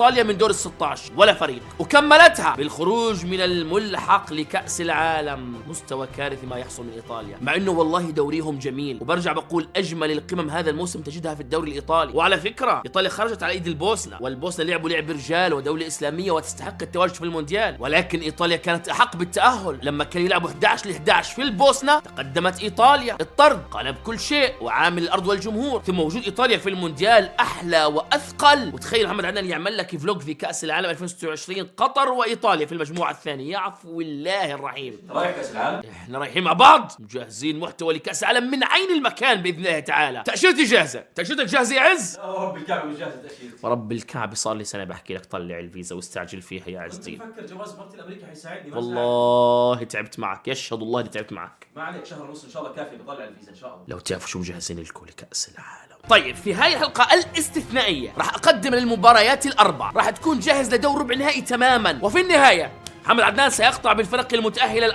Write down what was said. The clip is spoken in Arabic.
ايطاليا من دور ال16 ولا فريق، وكملتها بالخروج من الملحق لكأس العالم. مستوى كارثي ما يحصل من ايطاليا، مع انه والله دوريهم جميل، وبرجع بقول اجمل القمم هذا الموسم تجدها في الدوري الايطالي. وعلى فكره ايطاليا خرجت على ايد البوسنه، والبوسنه لعبوا لعب رجال ودوله اسلاميه وتستحق التواجد في المونديال، ولكن ايطاليا كانت احق بالتاهل. لما كانوا يلعبوا 11-11 في البوسنه تقدمت ايطاليا، الطرد قلب كل شيء وعامل الارض والجمهور، ثم وجود ايطاليا في المونديال احلى واثقل. وتخيل محمد عدنان يعمل لك فلوج في كاس العالم 2026 قطر وايطاليا في المجموعه الثانيه، يا عفو الله الرحيم. رايح كاس العالم؟ احنا رايحين مع بعض مجهزين محتوى لكاس العالم من عين المكان باذن الله تعالى. تاشيرتي جاهزه، تاشيرتك جاهزه يا عز؟ رب الكعبه مش جاهزه تاشيرتي. ورب الكعبه صار لي سنه بحكي لك طلع الفيزا واستعجل فيها يا عزتي. بفكر جواز مرتي الامريكي حيساعدني. والله تعبت معك، يشهد الله اني تعبت معك. ما عليك، شهر ونص ان شاء الله كافي بطلع الفيزا ان شاء الله. لو تعرفوا شو مجهزين لكم لكأس العالم. طيب في هاي الحلقة الاستثنائية راح أقدم المباريات الأربع، راح تكون جاهز لدور ربع نهائي تماما، وفي النهاية محمد عدنان سيقطع بالفرق المتأهلة